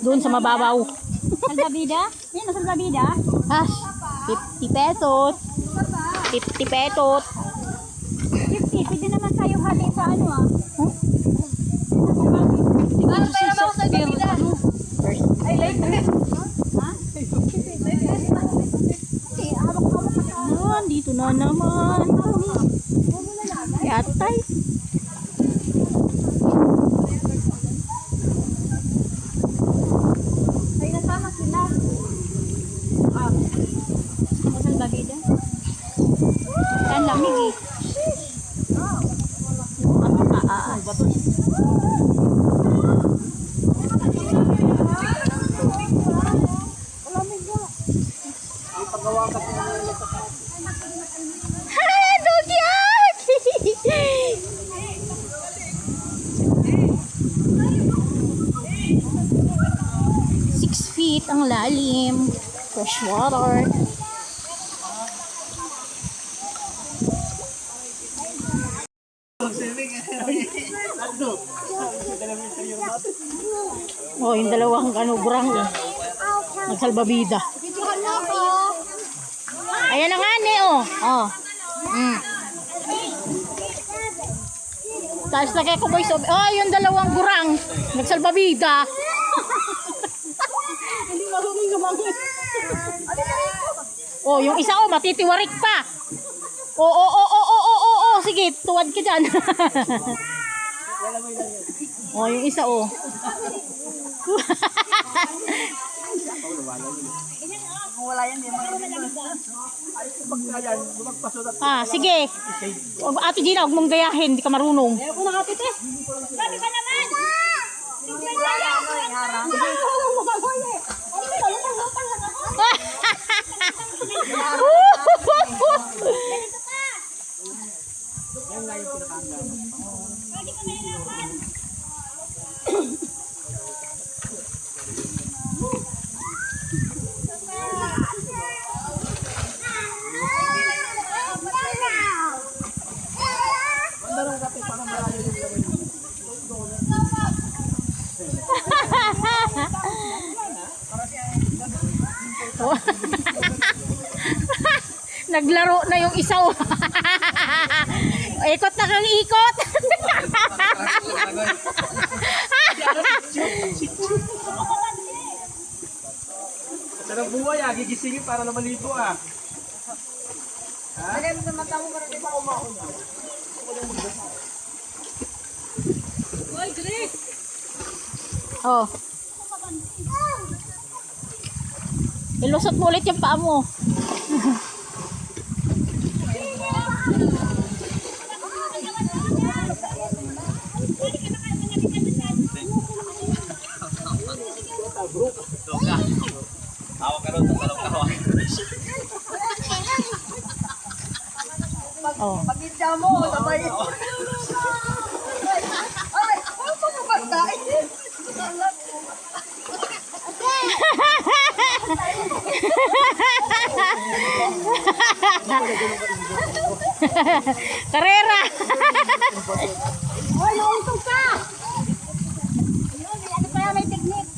Doon sa mababaw. Salbabida? Yan, salbabida? Hash, 50 pesos. 50 pesos. 50, pwede naman tayo hati sa ano ah. Ano pa naman ako sa salbabida? I like this. Ha? Hindi, hawak-hawak ka sa Dito na naman. Yatay. ay nasama sila. Ano salbabida? Ang lamig eh. Ang lalim, fresh water. Oh, yung dalawang kanubrang nagsalbabida. Ayan na nga ni oh. Oh. Tapos lagay ko boys. Oh, yung dalawang gurang nagsalbabida. Hindi marunong gumamit. Oh, yung isa oh, matitiwarik pa. Oh, sige, tuwad ka dyan. Oh, yung isa oh. Wala yan, Sige. Ate Gina, huwag mong gayahin, hindi ka marunong. Ayaw ko nakapite. Sabi ka naman. Naglaro na yung isa. Ikot na kang ikot. Sarang buhay ah, gigisingin para na maligo ah. Lagay mo sa mata mo para di pa kumaon. Hoy, Grace! Oh. Ilusot mo ulit yung paa mo. Hawak ka ron, tatalong ka hawak. Oh. Pag-itsa mo, sabay. Ay, ano pa mo bagay? Karera. Hoy, nauntog ka! Ano pa may technique?